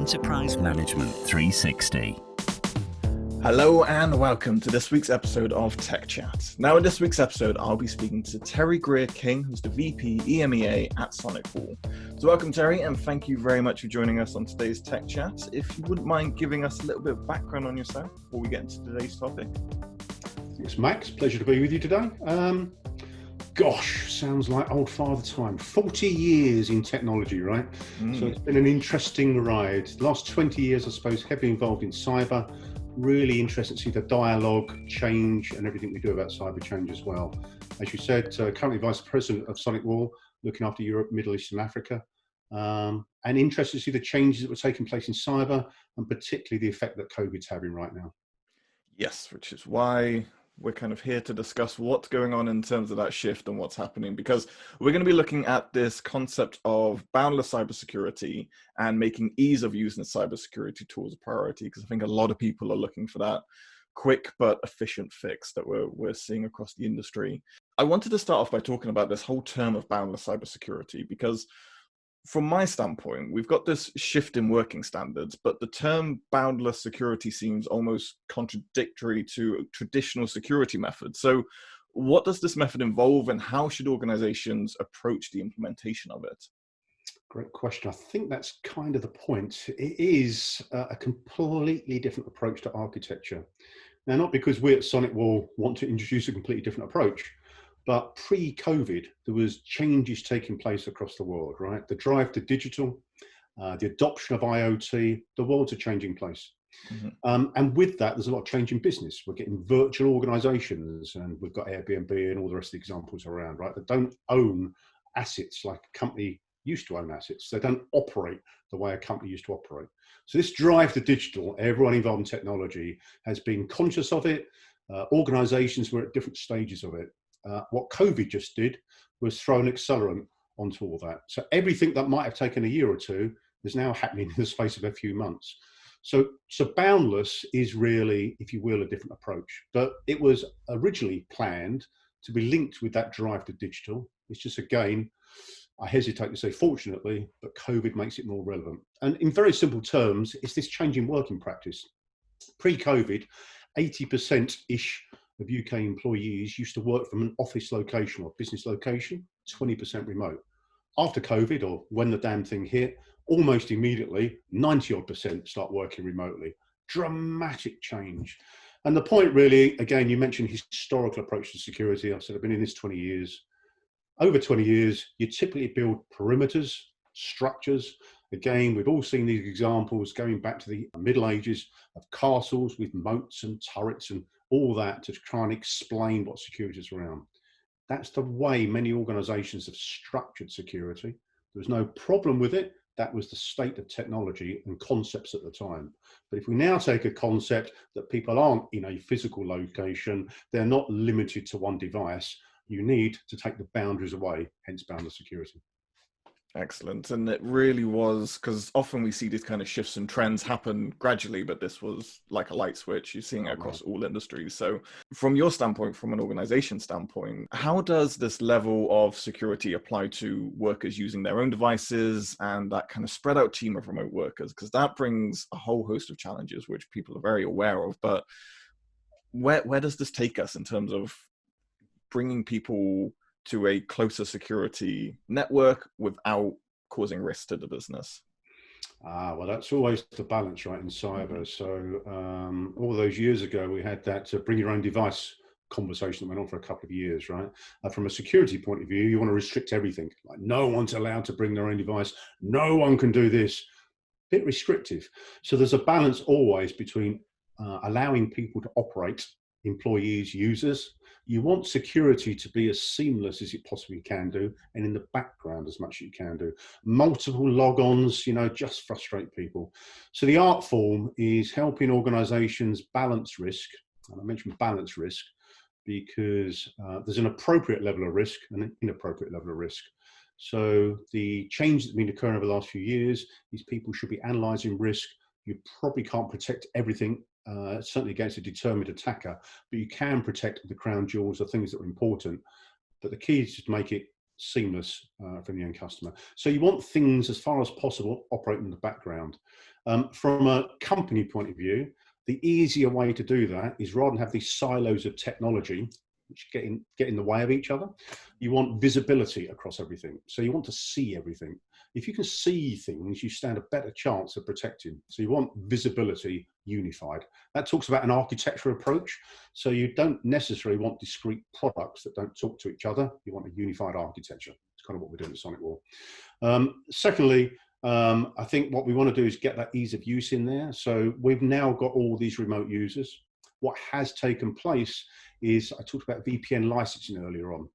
Enterprise Management 360. Hello and welcome to this week's episode of Tech Chat. Now in this week's episode, I'll be speaking to Terry Greer-King, who's the VP EMEA at SonicWall. So welcome Terry, and thank you very much for joining us on today's Tech Chat. If you wouldn't mind giving us a little bit of background on yourself before we get into today's topic. Thanks Max, pleasure to be with you today. Sounds like old father time. 40 years in technology, right? So it's been an interesting ride. The last 20 years, I suppose, heavily involved in cyber. Really interested to see the dialogue change and everything we do about cyber change as well. As you said, currently Vice President of SonicWall, looking after Europe, Middle East and Africa. And interested to see the changes that were taking place in cyber and particularly the effect that COVID's having right now. Yes, which is why we're kind of here to discuss what's going on in terms of that shift and what's happening, because we're going to be looking at this concept of boundless cybersecurity and making ease of using cybersecurity tools a priority, because I think a lot of people are looking for that quick but efficient fix that we're seeing across the industry. I wanted to start off by talking about this whole term of boundless cybersecurity, because from my standpoint, we've got this shift in working standards, but the term boundless security seems almost contradictory to traditional security methods. So what does this method involve and how should organizations approach the implementation of it? Great question. I think that's kind of the point. It is a completely different approach to architecture. Now, not because we at SonicWall want to introduce a completely different approach, but pre-COVID, there was changes taking place across the world, right? The drive to digital, the adoption of IoT, the world's a changing place. And with that, there's a lot of change in business. We're getting virtual organizations, and we've got Airbnb and all the rest of the examples around, right? That don't own assets like a company used to own assets. They don't operate the way a company used to operate. So this drive to digital, everyone involved in technology has been conscious of it. Organizations were at different stages of it. What COVID just did was throw an accelerant onto all that. So everything that might have taken a year or two is now happening in the space of a few months. So boundless is really, if you will, a different approach. But it was originally planned to be linked with that drive to digital. It's just, again, I hesitate to say fortunately, but COVID makes it more relevant. And in very simple terms, it's this change in working practice. Pre-COVID, 80%-ish of UK employees used to work from an office location or business location, 20% remote. After COVID, or when the damn thing hit, almost immediately, 90% start working remotely. Dramatic change. And the point really, again, you mentioned historical approach to security. I've said I've been in this 20 years. Over 20 years, you typically build perimeters, structures. Again, we've all seen these examples going back to the Middle Ages of castles with moats and turrets and all that to try and explain what security is around. That's the way many organizations have structured security. There was no problem with it. That was the state of technology and concepts at the time. But if we now take a concept that people aren't in a physical location, they're not limited to one device, you need to take the boundaries away, hence boundless security. Excellent. And it really was, because often we see these kind of shifts and trends happen gradually, but this was like a light switch. You're seeing it across all industries. So from your standpoint, from an organization standpoint, how does this level of security apply to workers using their own devices and that kind of spread out team of remote workers? Because that brings a whole host of challenges, which people are very aware of. But where does this take us in terms of bringing people to a closer security network without causing risk to the business? Well, that's always the balance, right, in cyber. So all those years ago, we had that bring your own device conversation that went on for a couple of years, right? From a security point of view, you want to restrict everything. Like no one's allowed to bring their own device. No one can do this. Bit restrictive. So there's a balance always between allowing people to operate, employees, users. You want security to be as seamless as it possibly can do, and in the background as much as you can do. Multiple logons, just frustrate people. So the art form is helping organizations balance risk. And I mentioned balance risk because there's an appropriate level of risk and an inappropriate level of risk. So the change that's been occurring over the last few years is people should be analyzing risk. You probably can't protect everything, certainly against a determined attacker, but you can protect the crown jewels, the things that are important. But the key is to make it seamless from the end customer. So you want things as far as possible operating in the background. From a company point of view, the easier way to do that is rather than have these silos of technology which get in the way of each other, you want visibility across everything. So you want to see everything. If you can see things, you stand a better chance of protecting. So you want visibility unified. That talks about an architectural approach. So you don't necessarily want discrete products that don't talk to each other. You want a unified architecture. It's kind of what we're doing at SonicWall. Secondly, I think what we want to do is get that ease of use in there. So we've now got all these remote users. What has taken place is, I talked about VPN licensing earlier on.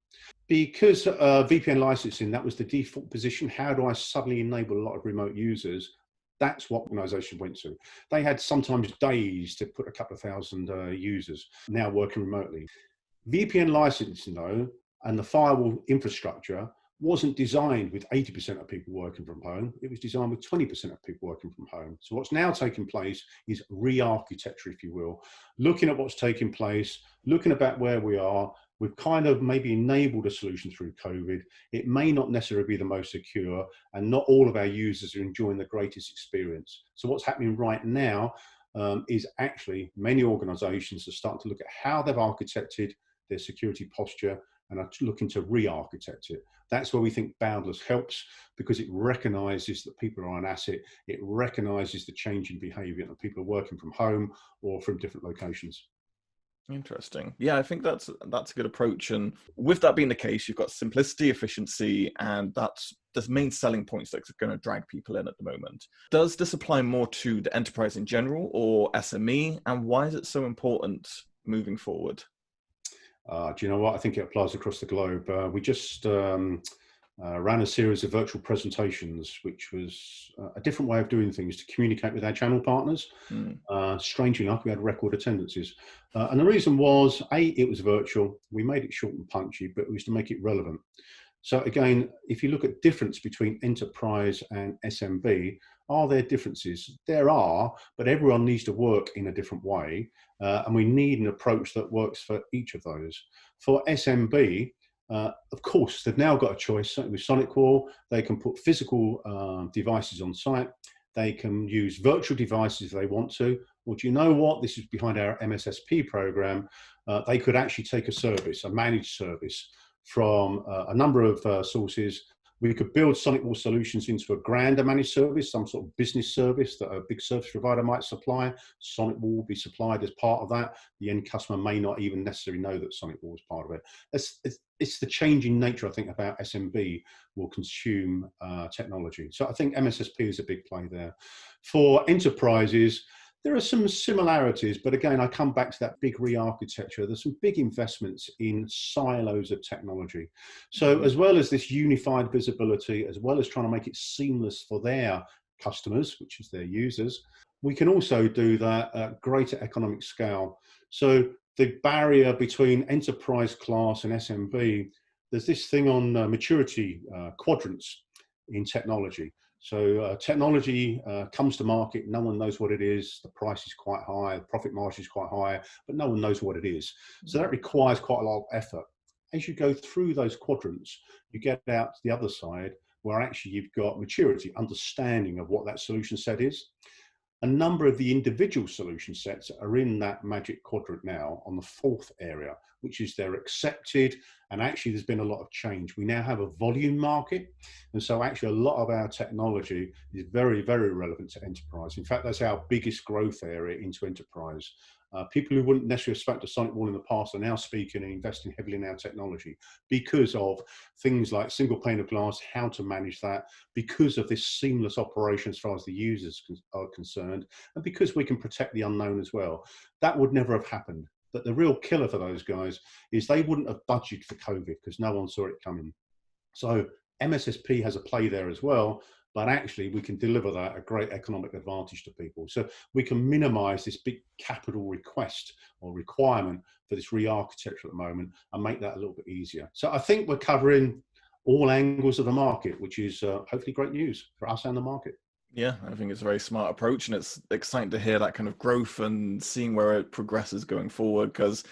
Because VPN licensing, that was the default position. How do I suddenly enable a lot of remote users? That's what organizations went to. They had sometimes days to put a couple of thousand users now working remotely. VPN licensing, though, and the firewall infrastructure wasn't designed with 80% of people working from home. It was designed with 20% of people working from home. So what's now taking place is re-architecture, if you will. Looking at what's taking place, looking about where we are, we've kind of maybe enabled a solution through COVID. It may not necessarily be the most secure, and not all of our users are enjoying the greatest experience. So what's happening right now is actually many organizations are starting to look at how they've architected their security posture and are looking to re-architect it. That's where we think Boundless helps, because it recognizes that people are an asset. It recognizes the change in behavior, that people are working from home or from different locations. Interesting. Yeah, I think that's a good approach. And with that being the case, you've got simplicity, efficiency, and that's the main selling points that's going to drag people in at the moment. Does this apply more to the enterprise in general or SME? And why is it so important moving forward? Do you know what? I think it applies across the globe. We just ran a series of virtual presentations, which was a different way of doing things to communicate with our channel partners. Strangely enough, we had record attendances. And the reason was, A, it was virtual. We made it short and punchy, but it was to make it relevant. So again, if you look at difference between enterprise and SMB, are there differences? There are, but everyone needs to work in a different way. And we need an approach that works for each of those. For SMB, of course, they've now got a choice. With SonicWall, they can put physical devices on site. They can use virtual devices if they want to. Well, do you know what? This is behind our MSSP program. They could actually take a service, a managed service, from a number of sources. We could build SonicWall solutions into a grander managed service, some sort of business service that a big service provider might supply. SonicWall will be supplied as part of that. The end customer may not even necessarily know that SonicWall is part of it. It's the changing nature, I think, about SMB will consume technology. So I think MSSP is a big play there. For enterprises, there are some similarities, but again, I come back to that big re-architecture. There's some big investments in silos of technology. So as well as this unified visibility, as well as trying to make it seamless for their customers, which is their users, we can also do that at greater economic scale. So the barrier between enterprise class and SMB, there's this thing on maturity quadrants in technology. So technology comes to market, no one knows what it is, the price is quite high, the profit margin is quite high, but no one knows what it is. So that requires quite a lot of effort. As you go through those quadrants, you get out to the other side where actually you've got maturity, understanding of what that solution set is. A number of the individual solution sets are in that magic quadrant now on the fourth area, which is they're accepted. And actually there's been a lot of change. We now have a volume market. And so actually a lot of our technology is very, very relevant to enterprise. In fact, that's our biggest growth area into enterprise. People who wouldn't necessarily have spoken to SonicWall in the past are now speaking and investing heavily in our technology because of things like single pane of glass, how to manage that, because of this seamless operation as far as the users are concerned, and because we can protect the unknown as well. That would never have happened. But the real killer for those guys is they wouldn't have budgeted for COVID because no one saw it coming. So MSSP has a play there as well, but actually we can deliver that a great economic advantage to people. So we can minimize this big capital request or requirement for this re-architecture at the moment and make that a little bit easier. So I think we're covering all angles of the market, which is hopefully great news for us and the market. Yeah, I think it's a very smart approach, and it's exciting to hear that kind of growth and seeing where it progresses going forward, because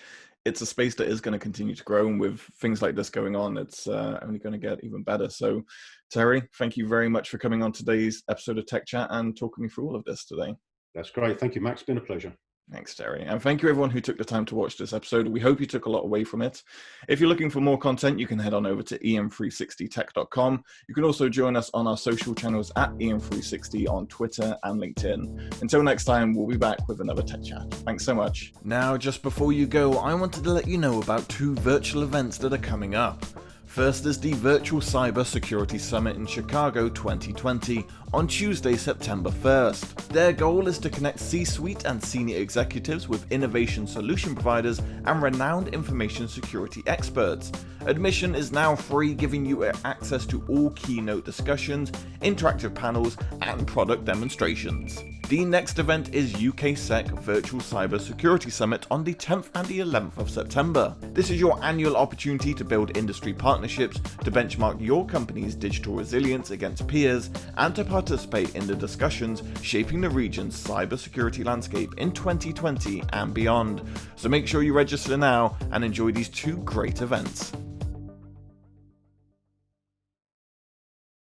it's a space that is going to continue to grow, and with things like this going on, it's only going to get even better. So, Terry, thank you very much for coming on today's episode of Tech Chat and talking me through all of this today. That's great. Thank you, Max. It's been a pleasure. Thanks, Terry. And thank you, everyone who took the time to watch this episode. We hope you took a lot away from it. If you're looking for more content, you can head on over to em360tech.com. You can also join us on our social channels at em360 on Twitter and LinkedIn. Until next time, we'll be back with another Tech Chat. Thanks so much. Now, just before you go, I wanted to let you know about 2 virtual events that are coming up. First is the Virtual Cyber Security Summit in Chicago 2020 on Tuesday, September 1st. Their goal is to connect C-suite and senior executives with innovation solution providers and renowned information security experts. Admission is now free, giving you access to all keynote discussions, interactive panels, and product demonstrations. The next event is UKSec Virtual Cyber Security Summit on the 10th and the 11th of September. This is your annual opportunity to build industry partnerships, to benchmark your company's digital resilience against peers, and to participate in the discussions shaping the region's cybersecurity landscape in 2020 and beyond. So make sure you register now and enjoy these 2 great events.